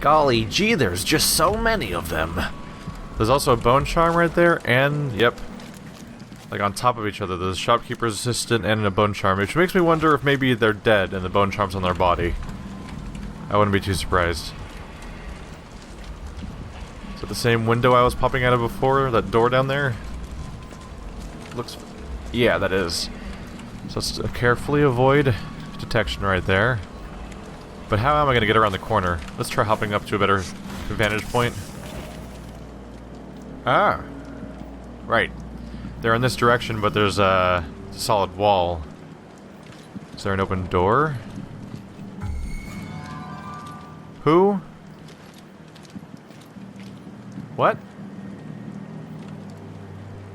Golly gee, there's just so many of them. There's also a bone charm right there, and, yep, like on top of each other. There's a shopkeeper's assistant and a bone charm, which makes me wonder if maybe they're dead and the bone charm's on their body. I wouldn't be too surprised. Is it the same window I was popping out of before? That door down there? Looks... yeah, that is. So let's carefully avoid detection right there. But how am I going to get around the corner? Let's try hopping up to a better vantage point. Ah! Right. They're in this direction, but there's a solid wall. Is there an open door? Who? What?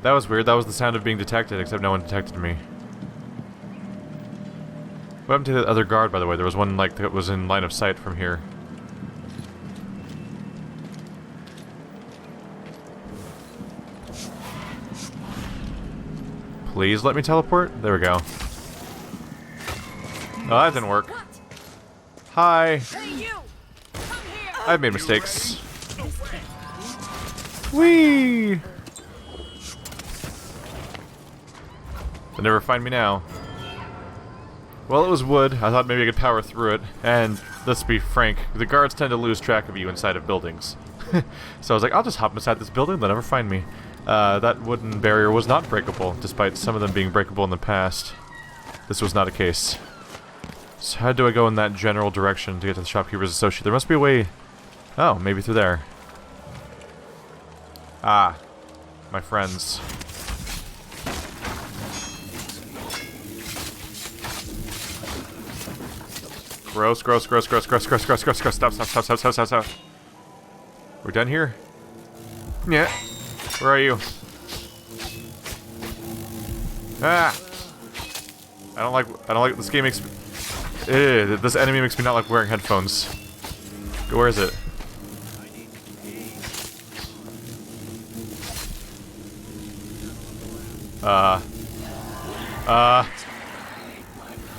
That was weird. That was the sound of being detected, except no one detected me. What happened to the other guard, by the way? There was one, like, that was in line of sight from here. Please let me teleport? There we go. Oh, that didn't work. Hi! I've made mistakes. Whee! They'll never find me now. Well, it was wood. I thought maybe I could power through it. And, let's be frank, the guards tend to lose track of you inside of buildings. So I was like, I'll just hop inside this building, they'll never find me. That wooden barrier was not breakable, despite some of them being breakable in the past. This was not a case. So how do I go in that general direction to get to the shopkeeper's associate? There must be a way... oh, maybe through there. Ah. My friends. Gross, gross, gross, gross, gross, gross, gross, gross, gross. Stop, stop, stop, stop, stop, stop, stop. We're done here? Yeah. Where are you? Ah! I don't like this game makes me... this enemy makes me not like wearing headphones. Where is it?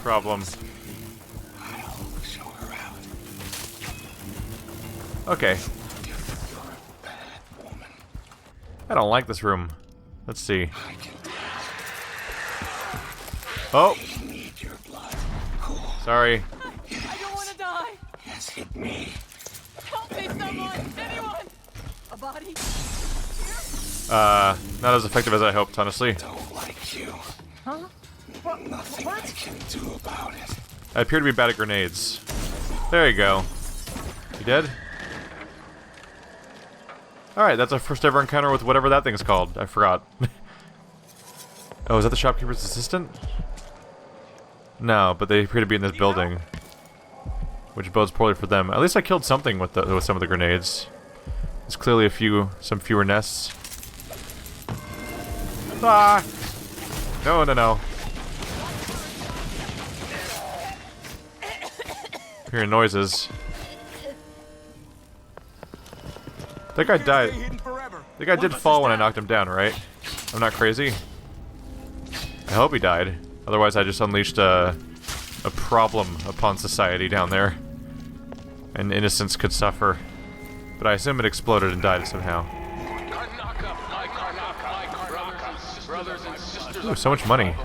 Problem. Okay. I don't like this room. Let's see. Oh! Sorry. I don't want to die! Yes, hit me. Help me, someone! Anyone! A body? Not as effective as I hoped, honestly. Don't like you. Huh? Nothing I can do about it. I appear to be bad at grenades. There you go. You dead? Alright, that's our first ever encounter with whatever that thing's called. I forgot. Oh, is that the shopkeeper's assistant? No, but they appear to be in this building. Which bodes poorly for them. At least I killed something with some of the grenades. There's clearly some fewer nests. Ah! No, no, no. Hearing noises. That guy died. The guy did fall when I knocked him down, right? I'm not crazy. I hope he died. Otherwise, I just unleashed a problem upon society down there. And innocents could suffer. But I assume it exploded and died somehow. Ooh, so much money.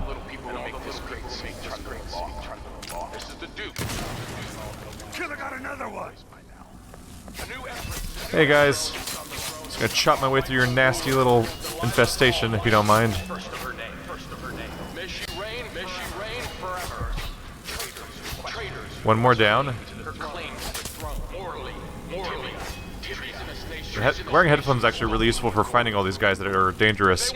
Hey guys. Just gonna chop my way through your nasty little infestation, if you don't mind. One more down. Wearing headphones is actually really useful for finding all these guys that are dangerous.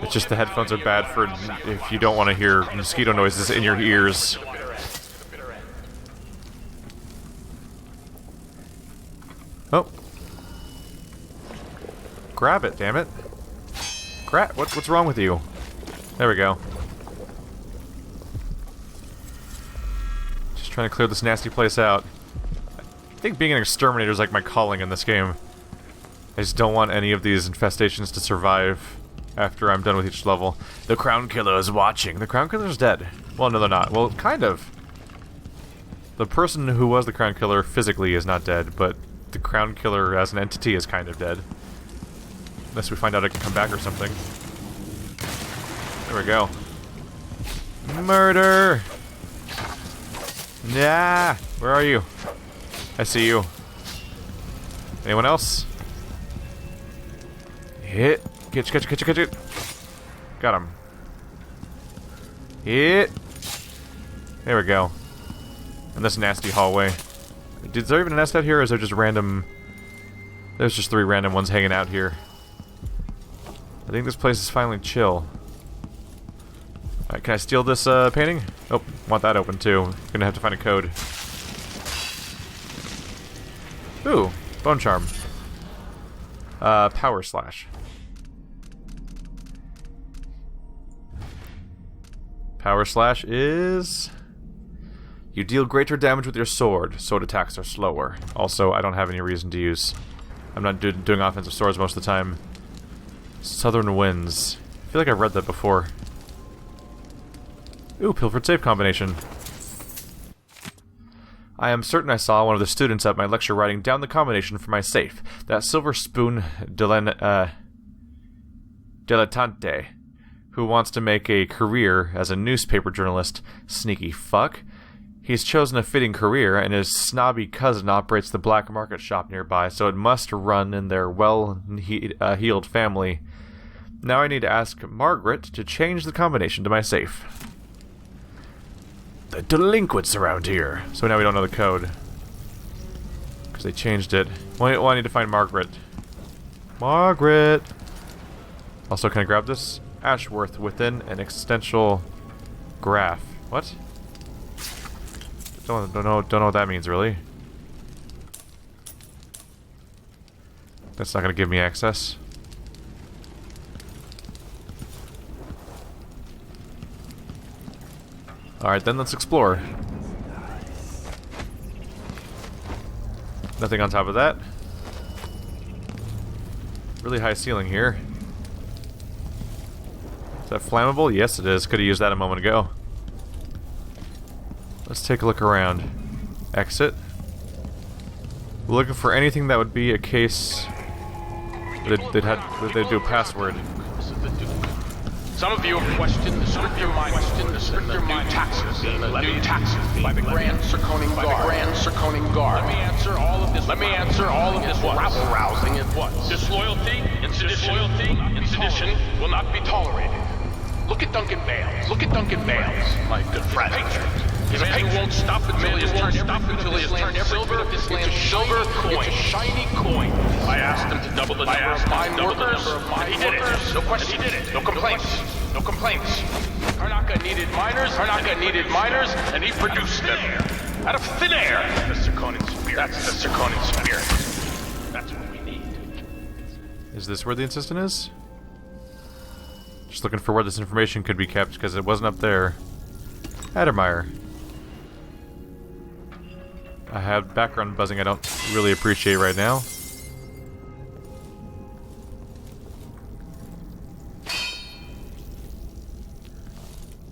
It's just the headphones are bad for if you don't want to hear mosquito noises in your ears. Oh. Grab it, damn it. What's wrong with you? There we go. Just trying to clear this nasty place out. I think being an exterminator is like my calling in this game. I just don't want any of these infestations to survive after I'm done with each level. The Crown Killer is watching. The Crown Killer's dead. Well, no, they're not. Well, kind of. The person who was the Crown Killer physically is not dead, but the Crown Killer as an entity is kind of dead. Unless we find out it can come back or something. There we go. Murder! Nah! Where are you? I see you. Anyone else? Hit! Catch it! Got him. Hit! There we go. In this nasty hallway. Is there even a nest out here, or is there just random... There's just 3 random ones hanging out here. I think this place is finally chill. Alright, can I steal this painting? Oh, want that open too. Gonna have to find a code. Ooh, bone charm. Power slash. Power slash is... You deal greater damage with your sword. Sword attacks are slower. Also, I don't have any reason to use... I'm not doing offensive swords most of the time. Southern Winds. I feel like I've read that before. Ooh, pilfered safe combination. I am certain I saw one of the students at my lecture writing down the combination for my safe. That silver spoon dilettante, who wants to make a career as a newspaper journalist. Sneaky fuck. He's chosen a fitting career, and his snobby cousin operates the black market shop nearby, so it must run in their well-heeled family. Now I need to ask Margaret to change the combination to my safe. The delinquents around here. So now we don't know the code. Because they changed it. Well, I need to find Margaret. Margaret! Also, can I grab this? Ashworth within an existential graph. What? Don't know what that means, really. That's not gonna give me access. Alright, then let's explore. Nothing on top of that. Really high ceiling here. Is that flammable? Yes, it is. Could have used that a moment ago. Let's take a look around. Exit. We're looking for anything that would be a case they'd do a password. Some of you have questioned the stricter new taxes by the Grand Circoning Guard. Let me answer all of this rabble-rousing at once. Disloyalty and sedition will not be tolerated. Look at Duncan Bales, my good friend. He's a patriot who won't stop until he has turned silver into silver coin. It's a shiny coin. I asked him to double the number of mine workers, and he did it. No question. No complaints. Karnaca needed miners, and he produced them. Out of thin air. That's the Circonin spirit. That's what we need. Is this where the insistent is? Just looking for where this information could be kept, because it wasn't up there. Addermeyer. I have background buzzing I don't really appreciate right now.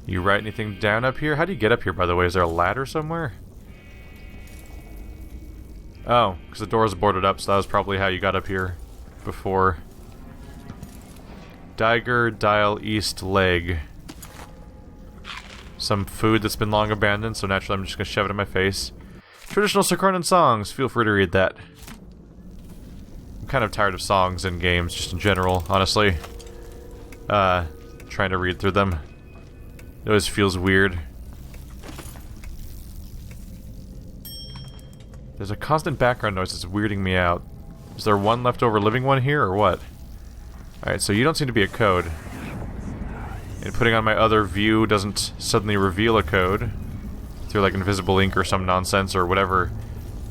You write anything down up here? How do you get up here, by the way? Is there a ladder somewhere? Oh, because the door is boarded up, so that was probably how you got up here before. Diger Dial East Leg. Some food that's been long abandoned, so naturally I'm just going to shove it in my face. Traditional Circonin songs, feel free to read that. I'm kind of tired of songs in games, just in general, honestly. Trying to read through them. It always feels weird. There's a constant background noise that's weirding me out. Is there one leftover living one here, or what? Alright, so you don't seem to be a code. And putting on my other view doesn't suddenly reveal a code. Through like invisible ink or some nonsense or whatever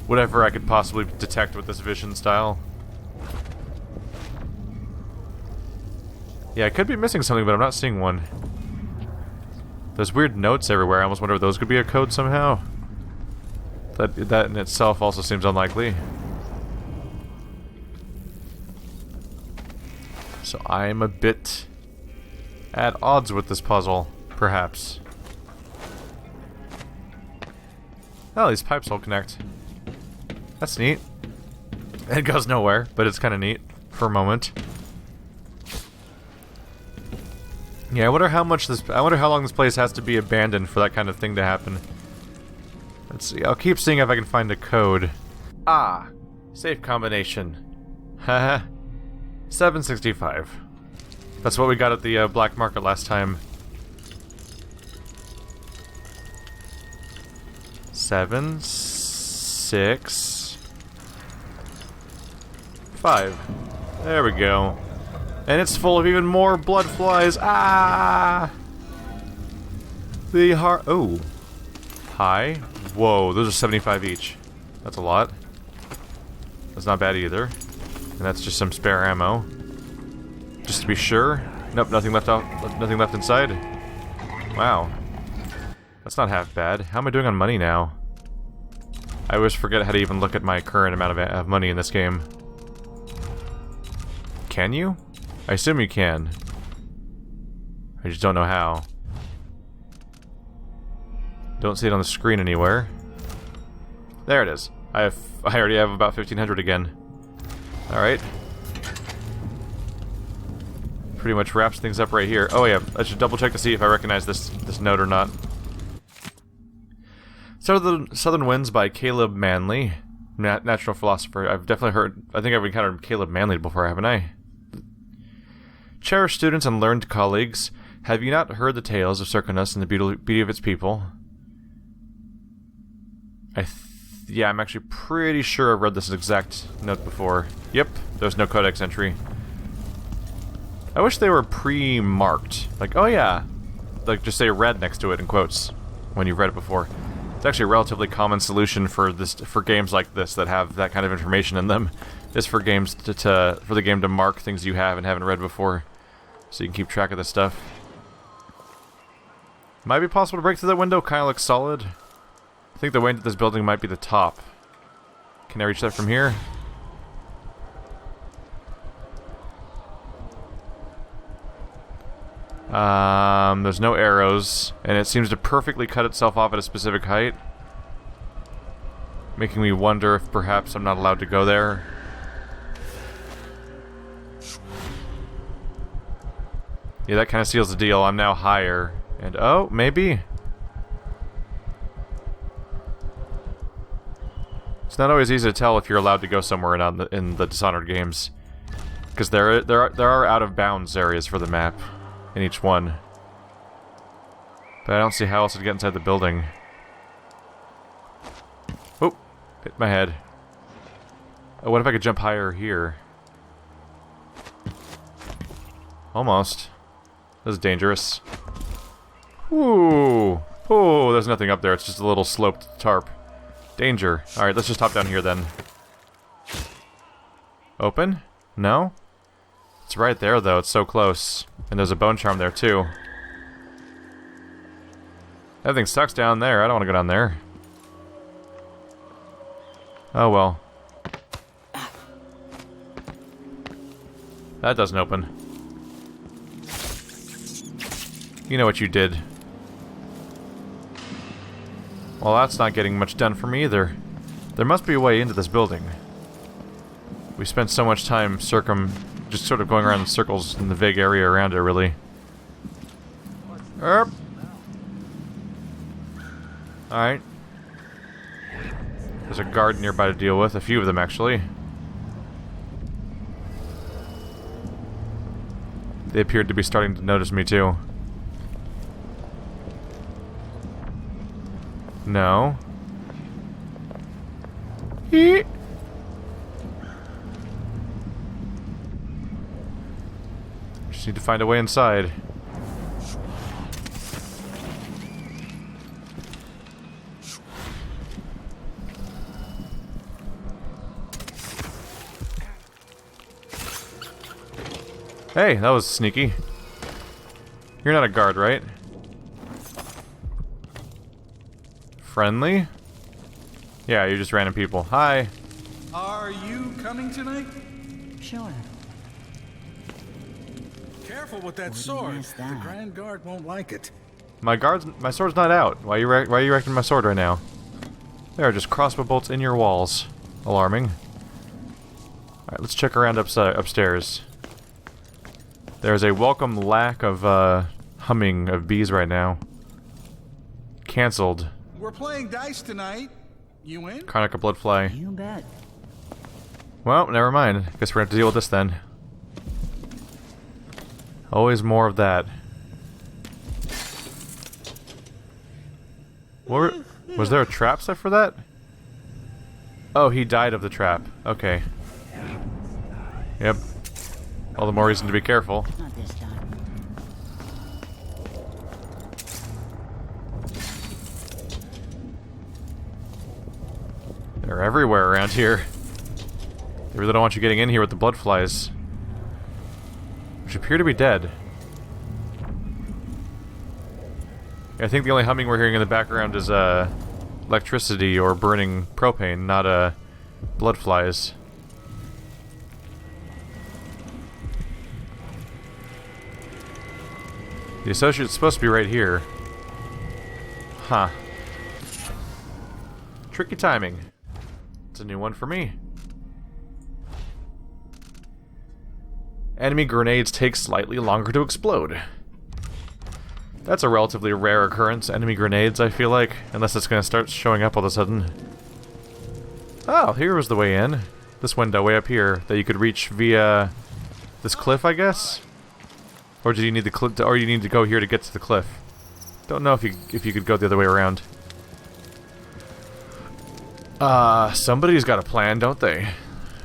I could possibly detect with this vision style. Yeah, I could be missing something, but I'm not seeing one. There's weird notes everywhere. I almost wonder if those could be a code somehow. That in itself also seems unlikely. So I'm a bit at odds with this puzzle, perhaps. Oh, these pipes all connect. That's neat. It goes nowhere, but it's kind of neat for a moment. Yeah, I wonder how long this place has to be abandoned for that kind of thing to happen. Let's see. I'll keep seeing if I can find a code. Ah, safe combination. Haha. 765. That's what we got at the black market last time. 7, 6, 5. There we go. And it's full of even more blood flies. Ah! The heart. Oh. Hi. Whoa, those are 75 each. That's a lot. That's not bad either. And that's just some spare ammo. Just to be sure. Nope, nothing left out. Nothing left inside. Wow. That's not half bad. How am I doing on money now? I always forget how to even look at my current amount of money in this game. Can you? I assume you can. I just don't know how. Don't see it on the screen anywhere. There it is. I already have about 1,500 again. Alright. Pretty much wraps things up right here. Oh yeah, I should double check to see if I recognize this note or not. Southern Winds by Caleb Manley. Natural philosopher. I've definitely heard... I think I've encountered Caleb Manley before, haven't I? Cherished students and learned colleagues, have you not heard the tales of Circonus and the beauty of its people? Yeah, I'm actually pretty sure I've read this exact note before. Yep, there's no codex entry. I wish they were pre-marked. Like, oh yeah. Like, just say read next to it in quotes when you've read it before. It's actually a relatively common solution for games like this that have that kind of information in them. Is for games for the game to mark things you have and haven't read before, so you can keep track of this stuff. Might be possible to break through that window. Kind of looks solid. I think the way into this building might be the top. Can I reach that from here? There's no arrows, and it seems to perfectly cut itself off at a specific height, making me wonder if perhaps I'm not allowed to go there. Yeah, that kind of seals the deal. I'm now higher, and oh, maybe. It's not always easy to tell if you're allowed to go somewhere in the Dishonored games, because there are out of bounds areas for the map in each one. But I don't see how else to get inside the building. Oh, hit my head. Oh, what if I could jump higher here? Almost. This is dangerous. Ooh. Oh, there's nothing up there. It's just a little sloped tarp. Danger. Alright, let's just hop down here then. Open? No? It's right there, though. It's so close. And there's a bone charm there, too. Everything sucks down there. I don't want to go down there. Oh, well. That doesn't open. You know what you did. Well, that's not getting much done for me either. There must be a way into this building. We spent so much time just sort of going around in circles in the vague area around it, really. Alright. There's a guard nearby to deal with, a few of them actually. They appeared to be starting to notice me too. No. Eek. Just need to find a way inside. Hey, that was sneaky. You're not a guard, right? Friendly? Yeah, you're just random people. Hi. Are you coming tonight? Sure. Careful with that sword. The Grand Guard won't like it. My sword's not out. Why are you wrecking my sword right now? There are just crossbow bolts in your walls. Alarming. Alright, let's check around upstairs. There's a welcome lack of humming of bees right now. Cancelled. We're playing dice tonight. You in? Karnaca bloodfly. You bet. Well, never mind. Guess we're gonna have to deal with this then. Always more of that. Was there a trap set for that? Oh, he died of the trap. Okay. Yep. All the more reason to be careful. Not this time. They're everywhere around here. They really don't want you getting in here with the bloodflies, which appear to be dead. I think the only humming we're hearing in the background is electricity or burning propane, not bloodflies. The associate's supposed to be right here. Huh. Tricky timing. It's a new one for me. Enemy grenades take slightly longer to explode. That's a relatively rare occurrence, enemy grenades, I feel like. Unless it's gonna start showing up all of a sudden. Oh, here was the way in. This window way up here that you could reach via this cliff, I guess? Or do you need the or you need to go here to get to the cliff? Don't know if you could go the other way around. Somebody's got a plan, don't they?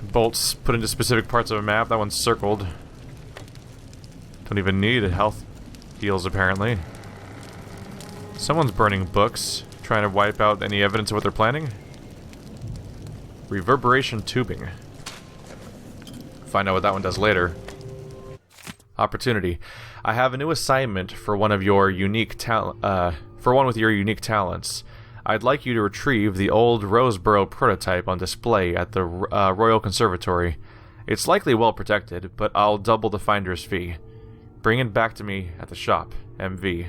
Bolts put into specific parts of a map. That one's circled. Don't even need health heals, apparently. Someone's burning books, trying to wipe out any evidence of what they're planning. Reverberation tubing. Find out what that one does later. Opportunity. I have a new assignment for one of your unique with your unique talents. I'd like you to retrieve the old Roseburrow prototype on display at the Royal Conservatory. It's likely well protected, but I'll double the finder's fee. Bring it back to me at the shop, MV.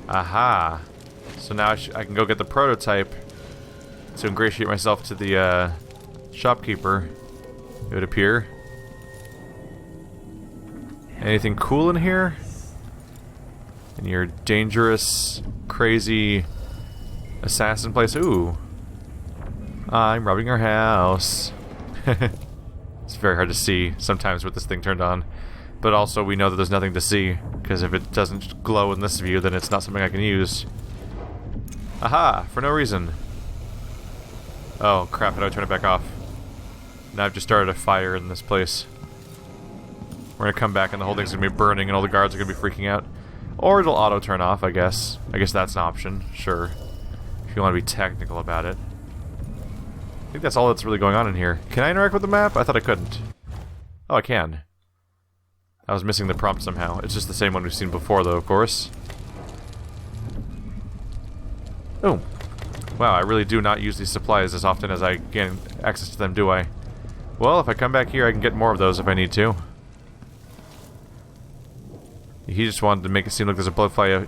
Aha! So now I can go get the prototype to ingratiate myself to the shopkeeper, it would appear. Anything cool in here? In your dangerous, crazy assassin place? Ooh. I'm robbing your house. It's very hard to see sometimes with this thing turned on. But also we know that there's nothing to see, because if it doesn't glow in this view, then it's not something I can use. Aha! For no reason. Oh crap, how do I turn it back off? Now I've just started a fire in this place. We're gonna come back and the whole thing's gonna be burning and all the guards are gonna be freaking out. Or it'll auto turn off, I guess. I guess that's an option, sure. If you want to be technical about it. I think that's all that's really going on in here. Can I interact with the map? I thought I couldn't. Oh, I can. I was missing the prompt somehow. It's just the same one we've seen before, though, of course. Oh. Wow, I really do not use these supplies as often as I gain access to them, do I? Well, if I come back here, I can get more of those if I need to. He just wanted to make it seem like there's a bloodfly.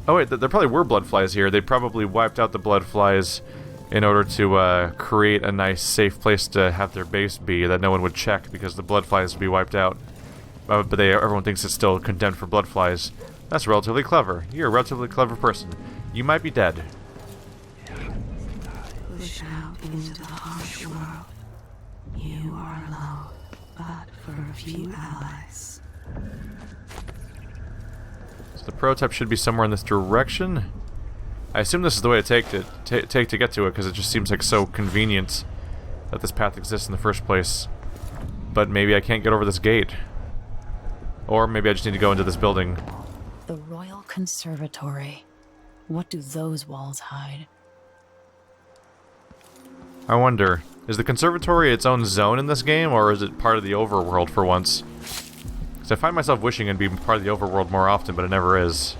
Oh wait, there probably were bloodflies here. They probably wiped out the bloodflies in order to create a nice, safe place to have their base be that no one would check because the bloodflies would be wiped out. But everyone thinks it's still condemned for bloodflies. That's relatively clever. You're a relatively clever person. You might be dead. Push out into the harsh world. You are alone, but for a few allies. The prototype should be somewhere in this direction. I assume this is the way to take to get to it, because it just seems like so convenient that this path exists in the first place. But maybe I can't get over this gate. Or maybe I just need to go into this building. The Royal Conservatory. What do those walls hide? I wonder, is the conservatory its own zone in this game, or is it part of the overworld for once? I find myself wishing it'd be part of the overworld more often, but it never is.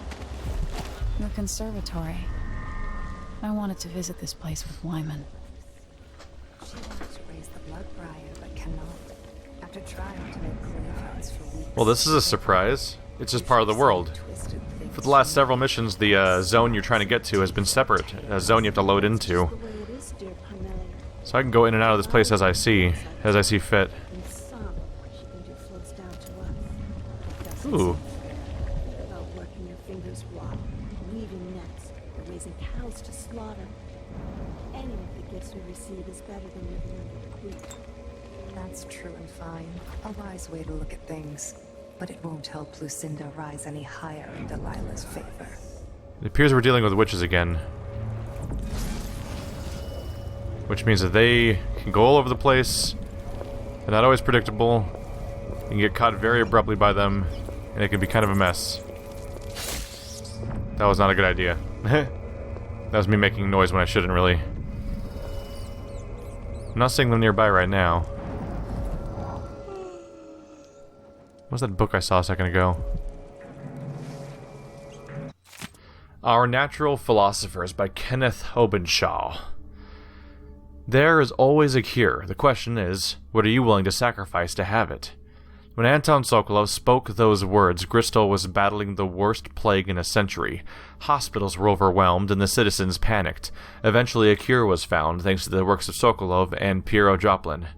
The conservatory. I wanted to visit this place with Wyman. She wanted to raise the blood briar, but cannot. After trying to make clear for weeks. Well, this is a surprise. It's just part of the world. For the last several missions, the zone you're trying to get to has been separate. A zone you have to load into. So I can go in and out of this place as I see fit. Ooh. About working your fingers raw, weaving nets, or raising cows to slaughter. Any of the gifts we receive is better than living under the queen. That's true and fine. A wise way to look at things. But it won't help Lucinda rise any higher in Delilah's favor. It appears we're dealing with witches again. Which means that they can go all over the place. They're not always predictable. You can get caught very abruptly by them, and it can be kind of a mess. That was not a good idea. That was me making noise when I shouldn't really. I'm not seeing them nearby right now. What was that book I saw a second ago? Our Natural Philosophers by Kenneth Obenshaw. There is always a cure. The question is, what are you willing to sacrifice to have it? When Anton Sokolov spoke those words, Gristle was battling the worst plague in a century. Hospitals were overwhelmed and the citizens panicked. Eventually a cure was found, thanks to the works of Sokolov and Piero Joplin.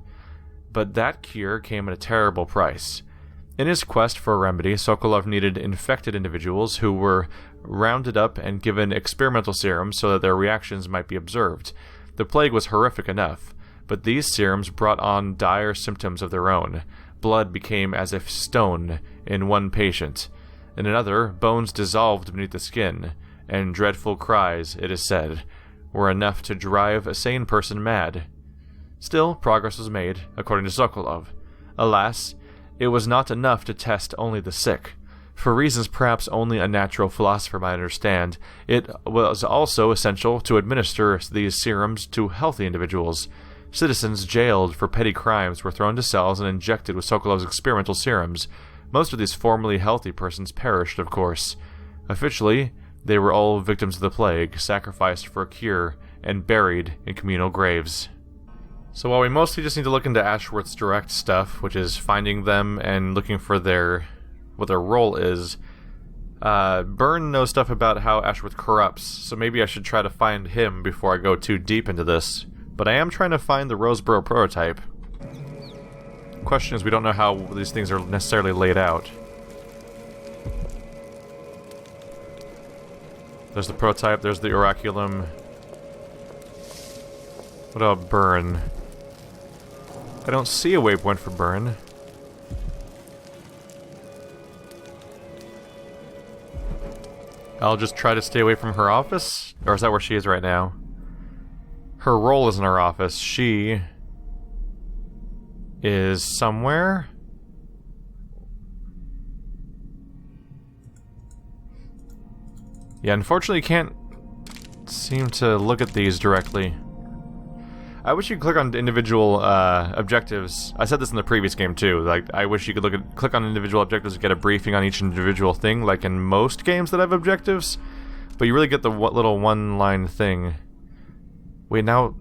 But that cure came at a terrible price. In his quest for a remedy, Sokolov needed infected individuals who were rounded up and given experimental serums so that their reactions might be observed. The plague was horrific enough, but these serums brought on dire symptoms of their own. Blood became as if stone in one patient. In another, bones dissolved beneath the skin, and dreadful cries, it is said, were enough to drive a sane person mad. Still, progress was made, according to Sokolov. Alas, it was not enough to test only the sick. For reasons perhaps only a natural philosopher might understand, it was also essential to administer these serums to healthy individuals. Citizens jailed for petty crimes were thrown to cells and injected with Sokolov's experimental serums. Most of these formerly healthy persons perished, of course. Officially, they were all victims of the plague, sacrificed for a cure, and buried in communal graves. So while we mostly just need to look into Ashworth's direct stuff, which is finding them and looking for what their role is, Byrne knows stuff about how Ashworth corrupts, so maybe I should try to find him before I go too deep into this. But I am trying to find the Roseburrow prototype. Question is, we don't know how these things are necessarily laid out. There's the prototype, there's the oraculum. What about Byrne? I don't see a waypoint for Byrne. I'll just try to stay away from her office? Or is that where she is right now? Her role is in her office. She is somewhere? Yeah, unfortunately you can't seem to look at these directly. I wish you could click on individual objectives. I said this in the previous game too. Like, I wish you could click on individual objectives and get a briefing on each individual thing, like in most games that have objectives. But you really get the little one-line thing. Wait, now...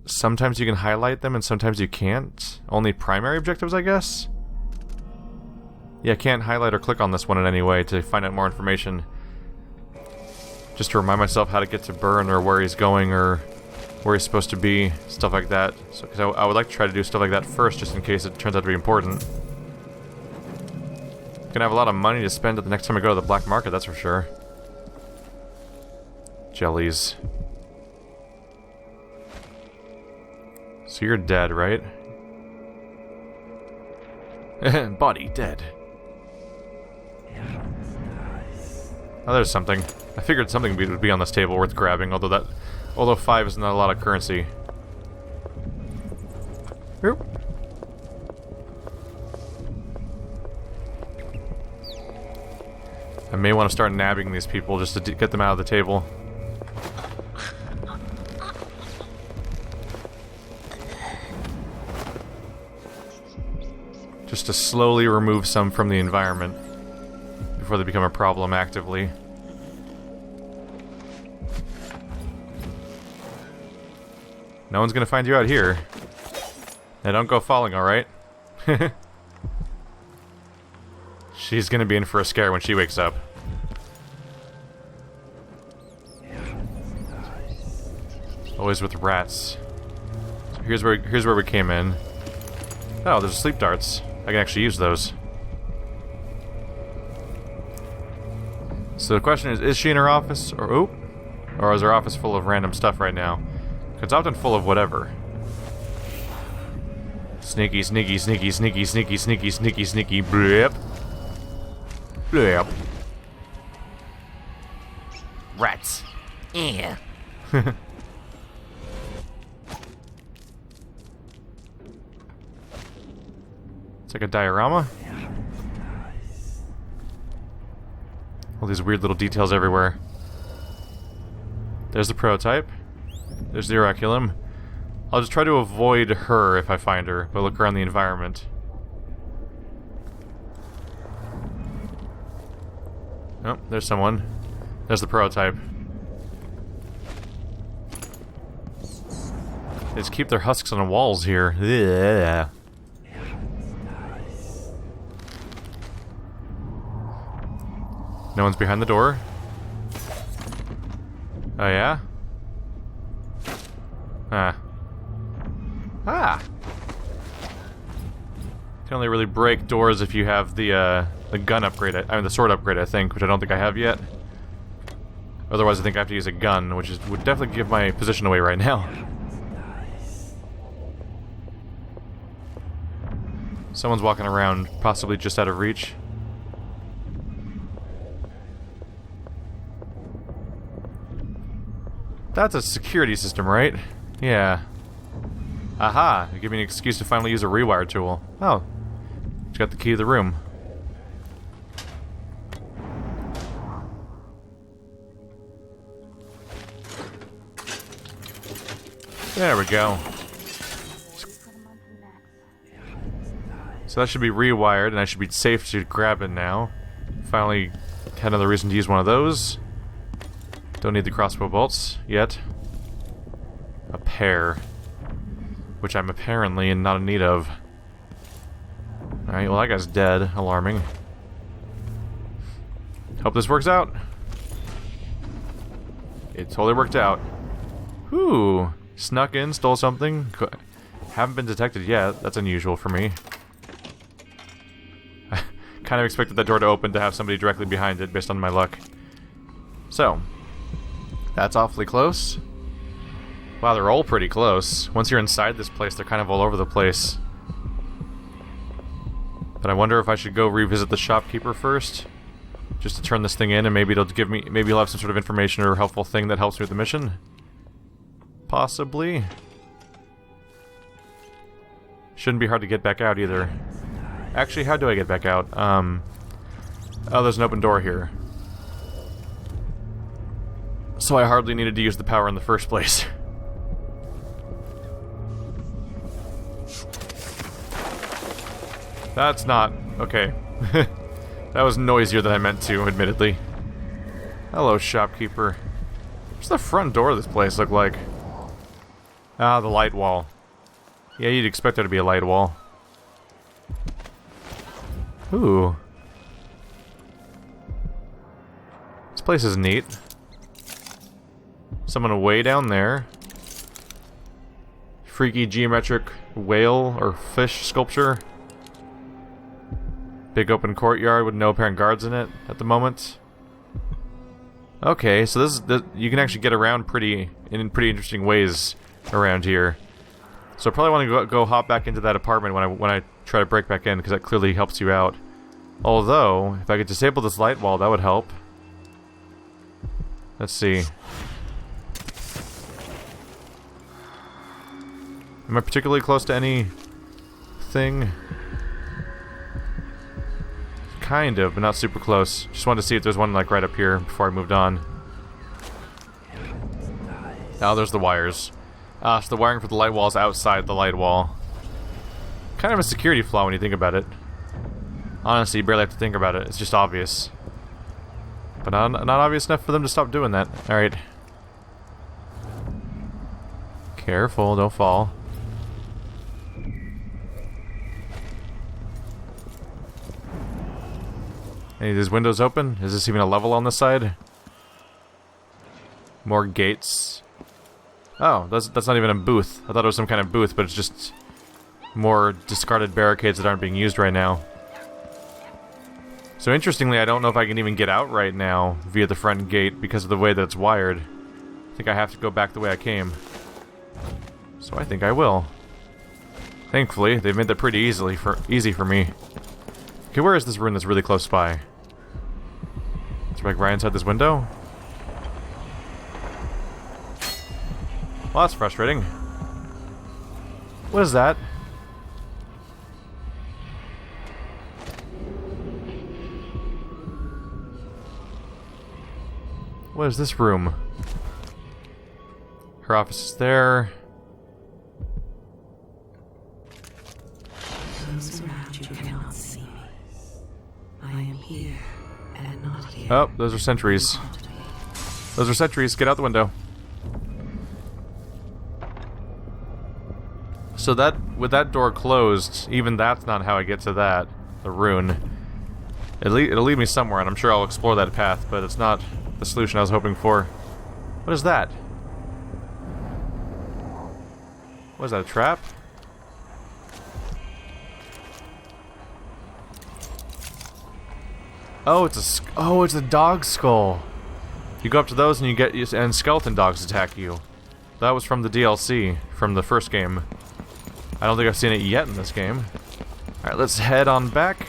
Sometimes you can highlight them and sometimes you can't? Only primary objectives, I guess? Yeah, I can't highlight or click on this one in any way to find out more information. Just to remind myself how to get to Byrne or where he's going or where he's supposed to be, stuff like that. So, because I would like to try to do stuff like that first, just in case it turns out to be important. Gonna have a lot of money to spend the next time I go to the black market, that's for sure. Jellies. So you're dead, right? Body dead. Oh, there's something. I figured something would be on this table worth grabbing, although 5 is not a lot of currency. Oop. I may want to start nabbing these people just to get them out of the table. Just to slowly remove some from the environment before they become a problem actively. No one's gonna find you out here. Now don't go falling, alright? She's gonna be in for a scare when she wakes up. Always with rats. So here's where we came in. Oh, there's sleep darts. I can actually use those. So the question is she in her office, or is her office full of random stuff right now? It's often full of whatever. Sneaky, sneaky, sneaky, sneaky, sneaky, sneaky, sneaky, sneaky, blip. Blip. Rats. Yeah. It's like a diorama. All these weird little details everywhere. There's the prototype. There's the oraculum. I'll just try to avoid her if I find her, but look around the environment. Oh, there's someone. There's the prototype. They just keep their husks on the walls here. Yeah. No one's behind the door. Oh yeah? Ah. Ah! You can only really break doors if you have the gun upgrade, I mean the sword upgrade, I think, which I don't think I have yet. Otherwise I think I have to use a gun, which would definitely give my position away right now. Someone's walking around, possibly just out of reach. That's a security system, right? Yeah. Aha! You give me an excuse to finally use a rewire tool. Oh. Just got the key to the room. There we go. So that should be rewired, and I should be safe to grab it now. Finally had another reason to use one of those. Don't need the crossbow bolts yet. A pair. Which I'm apparently not in need of. Alright, well that guy's dead. Alarming. Hope this works out. It totally worked out. Whew. Snuck in, stole something. Haven't been detected yet. That's unusual for me. I kind of expected that door to open to have somebody directly behind it based on my luck. So. That's awfully close. Wow, they're all pretty close. Once you're inside this place, they're kind of all over the place. But I wonder if I should go revisit the shopkeeper first, just to turn this thing in, and maybe it'll give me, maybe he'll have some sort of information or helpful thing that helps me with the mission. Possibly. Shouldn't be hard to get back out either. Actually, how do I get back out? Oh, there's an open door here. So I hardly needed to use the power in the first place. That's not... okay. That was noisier than I meant to, admittedly. Hello, shopkeeper. What's the front door of this place look like? Ah, the light wall. Yeah, you'd expect there to be a light wall. Ooh. This place is neat. Someone way down there. Freaky geometric whale or fish sculpture. Big open courtyard with no apparent guards in it at the moment. Okay, so this you can actually get around in pretty interesting ways around here. So I probably want to go hop back into that apartment when I try to break back in, because that clearly helps you out. Although, if I could disable this light wall, that would help. Let's see. Am I particularly close to anything? Kind of, but not super close. Just wanted to see if there's one like right up here before I moved on. Oh, there's the wires. So the wiring for the light wall is outside the light wall. Kind of a security flaw when you think about it. Honestly, you barely have to think about it. It's just obvious. But not obvious enough for them to stop doing that. Alright. Careful, don't fall. Any of these windows open? Is this even a level on this side? More gates. Oh, that's not even a booth. I thought it was some kind of booth, but it's just more discarded barricades that aren't being used right now. So interestingly, I don't know if I can even get out right now via the front gate because of the way that it's wired. I think I have to go back the way I came. So I think I will. Thankfully, they've made that pretty easy for me. Okay, where is this room that's really close by? It's like right inside this window? Well, that's frustrating. What is that? What is this room? Her office is there. Those around you cannot see me. I am here and not here. Oh, those are sentries. Those are sentries. Get out the window. So that, with that door closed, even that's not how I get to that, the rune. It'll lead me somewhere, and I'm sure I'll explore that path, but it's not the solution I was hoping for. What is that? What is that, a trap? Oh, it's a dog skull. You go up to those and you get, and skeleton dogs attack you. That was from the DLC, from the first game. I don't think I've seen it yet in this game. Alright, let's head on back.